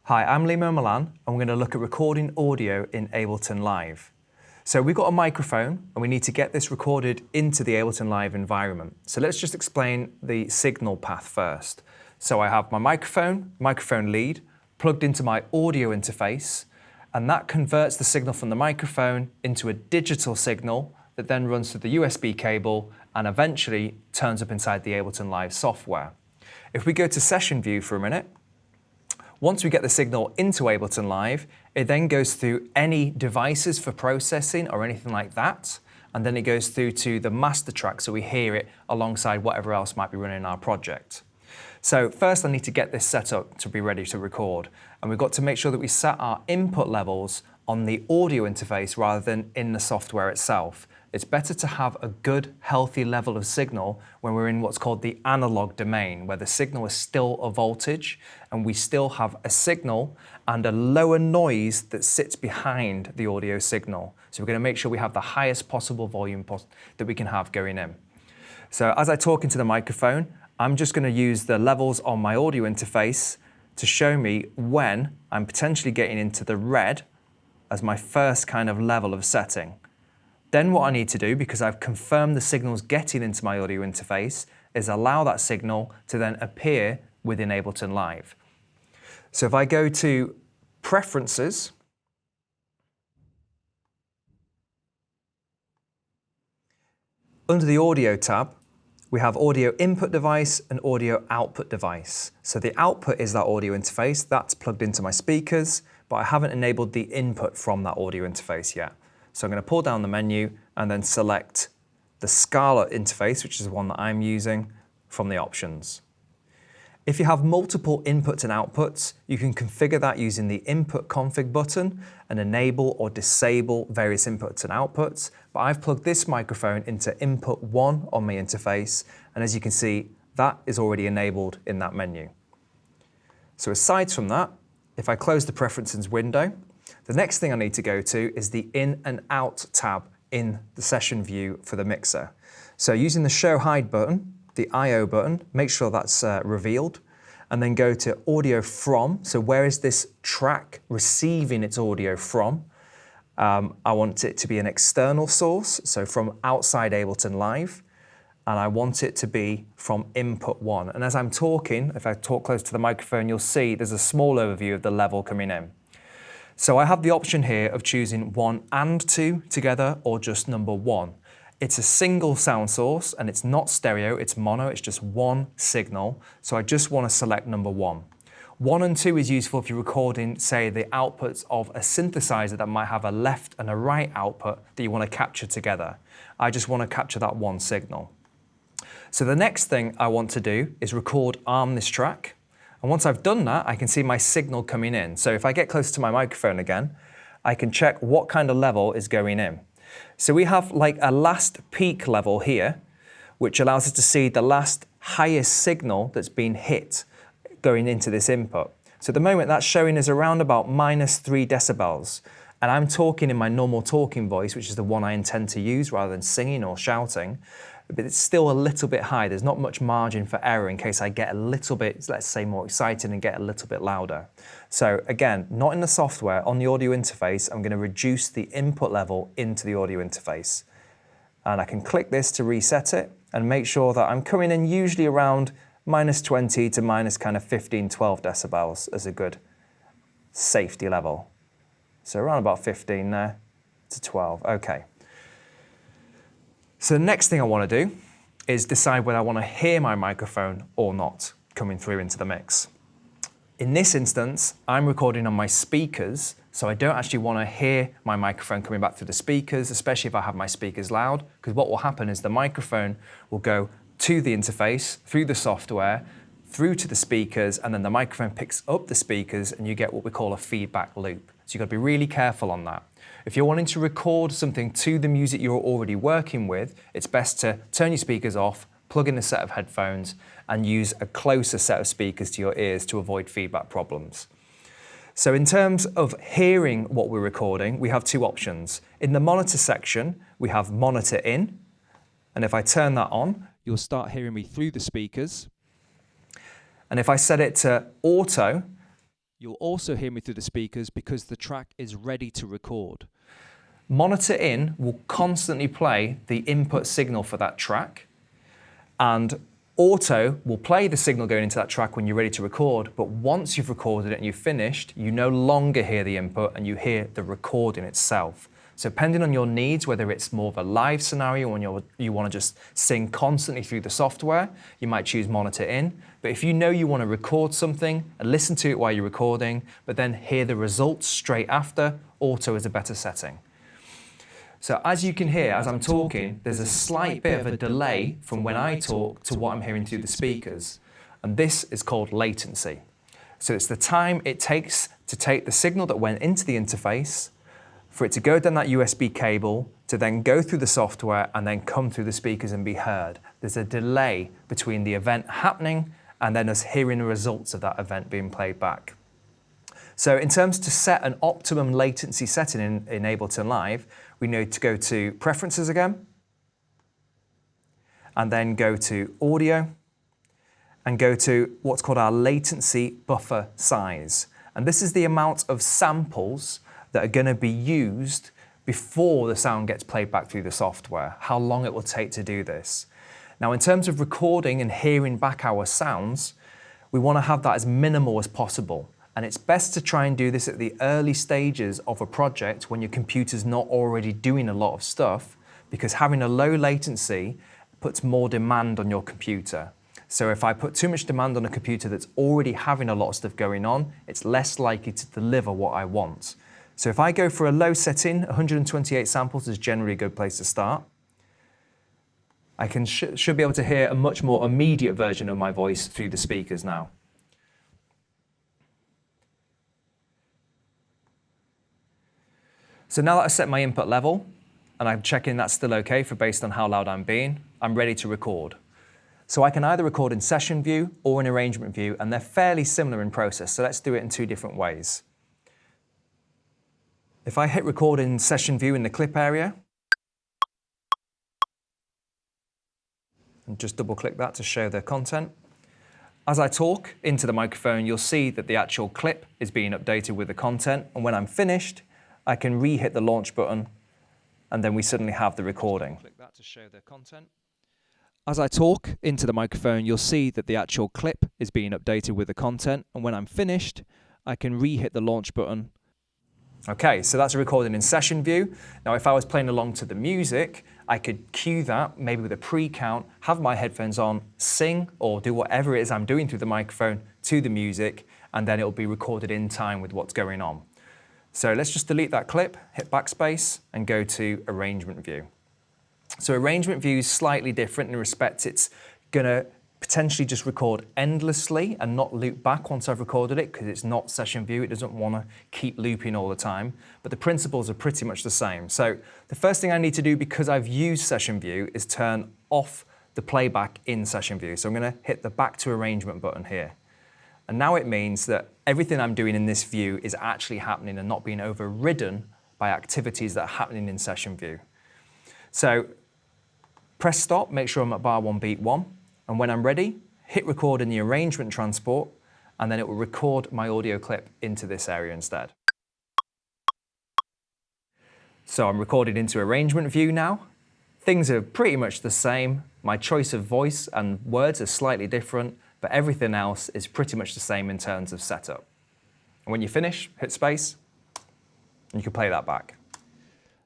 Hi, I'm Limo Milan, and we're going to look at recording audio in Ableton Live. So we've got a microphone, and we need to get this recorded into the Ableton Live environment. So let's just explain the signal path first. So I have my microphone lead, plugged into my audio interface, and that converts the signal from the microphone into a digital signal that then runs through the USB cable and eventually turns up inside the Ableton Live software. If we go to session view for a minute, once we get the signal into Ableton Live, it then goes through any devices for processing or anything like that, and then it goes through to the master track so we hear it alongside whatever else might be running in our project. So first I need to get this set up to be ready to record, and we've got to make sure that we set our input levels on the audio interface rather than in the software itself. It's better to have a good, healthy level of signal when we're in what's called the analog domain, where the signal is still a voltage and we still have a signal and a lower noise that sits behind the audio signal. So we're going to make sure we have the highest possible volume that we can have going in. So as I talk into the microphone, I'm just going to use the levels on my audio interface to show me when I'm potentially getting into the red as my first kind of level of setting. Then what I need to do, because I've confirmed the signal's getting into my audio interface, is allow that signal to then appear within Ableton Live. So if I go to Preferences, under the Audio tab, we have Audio Input Device and Audio Output Device. So the output is that audio interface, that's plugged into my speakers, but I haven't enabled the input from that audio interface yet. So I'm going to pull down the menu and then select the Scala interface, which is the one that I'm using, from the options. If you have multiple inputs and outputs, you can configure that using the Input Config button and enable or disable various inputs and outputs. But I've plugged this microphone into Input 1 on my interface, and as you can see, that is already enabled in that menu. So aside from that, if I close the Preferences window, the next thing I need to go to is the In and Out tab in the session view for the mixer. So using the Show Hide button, the I/O button, make sure that's revealed, and then go to Audio From. So where is this track receiving its audio from? I want it to be an external source, so from outside Ableton Live, and I want it to be from Input 1. And as I'm talking, if I talk close to the microphone, you'll see there's a small overview of the level coming in. So I have the option here of choosing 1 and 2 together or just number 1. It's a single sound source and it's not stereo, it's mono, it's just one signal. So I just want to select number 1. 1 and 2 is useful if you're recording, say, the outputs of a synthesizer that might have a left and a right output that you want to capture together. I just want to capture that one signal. So the next thing I want to do is record arm this track. And once I've done that, I can see my signal coming in. So if I get close to my microphone again, I can check what kind of level is going in. So we have like a last peak level here, which allows us to see the last highest signal that's been hit going into this input. So at the moment that's showing us around about -3 decibels. And I'm talking in my normal talking voice, which is the one I intend to use rather than singing or shouting. But it's still a little bit high. There's not much margin for error in case I get a little bit, let's say, more excited and get a little bit louder. So again, not in the software, on the audio interface, I'm going to reduce the input level into the audio interface. And I can click this to reset it and make sure that I'm coming in usually around -20 to -15, 12 decibels as a good safety level. So around about 15 there to 12, okay. So the next thing I want to do is decide whether I want to hear my microphone or not coming through into the mix. In this instance, I'm recording on my speakers, so I don't actually want to hear my microphone coming back through the speakers, especially if I have my speakers loud, because what will happen is the microphone will go to the interface, through the software, through to the speakers, and then the microphone picks up the speakers and you get what we call a feedback loop. So you've got to be really careful on that. If you're wanting to record something to the music you're already working with, it's best to turn your speakers off, plug in a set of headphones, and use a closer set of speakers to your ears to avoid feedback problems. So in terms of hearing what we're recording, we have two options. In the monitor section, we have monitor in, and if I turn that on, you'll start hearing me through the speakers. And if I set it to auto, You'll also hear me through the speakers because the track is ready to record. Monitor in will constantly play the input signal for that track, and auto will play the signal going into that track when you're ready to record, but once you've recorded it and you've finished, you no longer hear the input and you hear the recording itself. So depending on your needs, whether it's more of a live scenario when you want to just sing constantly through the software, you might choose monitor in. But if you know you want to record something and listen to it while you're recording, but then hear the results straight after, auto is a better setting. So as you can hear, as I'm talking, there's a slight bit of a delay from when I talk to what I'm hearing through the speakers. And this is called latency. So it's the time it takes to take the signal that went into the interface, for it to go down that USB cable, to then go through the software and then come through the speakers and be heard. There's a delay between the event happening and then us hearing the results of that event being played back. So in terms to set an optimum latency setting in Ableton Live, we need to go to Preferences again, and then go to Audio, and go to what's called our latency buffer size. And this is the amount of samples that are going to be used before the sound gets played back through the software, how long it will take to do this. Now, in terms of recording and hearing back our sounds, we want to have that as minimal as possible. And it's best to try and do this at the early stages of a project when your computer's not already doing a lot of stuff, because having a low latency puts more demand on your computer. So if I put too much demand on a computer that's already having a lot of stuff going on, it's less likely to deliver what I want. So if I go for a low setting, 128 samples is generally a good place to start. I should be able to hear a much more immediate version of my voice through the speakers now. So now that I've set my input level, and I'm checking that's still okay based on how loud I'm being, I'm ready to record. So I can either record in session view or in arrangement view, and they're fairly similar in process, so let's do it in two different ways. If I hit record in session view in the clip area, and just double click that to show the content, as I talk into the microphone, you'll see that the actual clip is being updated with the content, and when I'm finished, I can re-hit the launch button, and then we suddenly have the recording. Click that to show the content. As I talk into the microphone, you'll see that the actual clip is being updated with the content, and when I'm finished, I can re-hit the launch button. Okay, so that's a recording in session view. Now, if I was playing along to the music, I could cue that, maybe with a pre-count, have my headphones on, sing, or do whatever it is I'm doing through the microphone to the music, and then it'll be recorded in time with what's going on. So let's just delete that clip, hit backspace, and go to arrangement view. So arrangement view is slightly different in respect it's going to potentially just record endlessly and not loop back once I've recorded it, because it's not session view. It doesn't want to keep looping all the time, but the principles are pretty much the same. So the first thing I need to do, because I've used session view, is turn off the playback in session view. So I'm going to hit the back to arrangement button here. And now it means that everything I'm doing in this view is actually happening and not being overridden by activities that are happening in session view. So press stop, make sure I'm at bar 1 beat 1. And when I'm ready, hit record in the arrangement transport, and then it will record my audio clip into this area instead. So I'm recorded into arrangement view now. Things are pretty much the same. My choice of voice and words are slightly different, but everything else is pretty much the same in terms of setup. And when you finish, hit space, and you can play that back.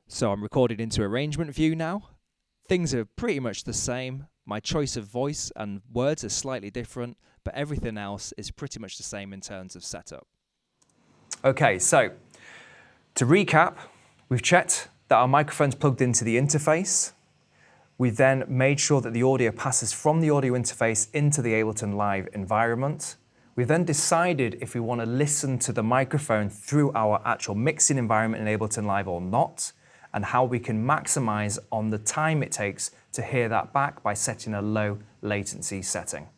So I'm recorded into arrangement view now. Things are pretty much the same. My choice of voice and words are slightly different, but everything else is pretty much the same in terms of setup. Okay, so to recap, we've checked that our microphone's plugged into the interface. We then made sure that the audio passes from the audio interface into the Ableton Live environment. We then decided if we want to listen to the microphone through our actual mixing environment in Ableton Live or not, and how we can maximize on the time it takes to hear that back by setting a low latency setting.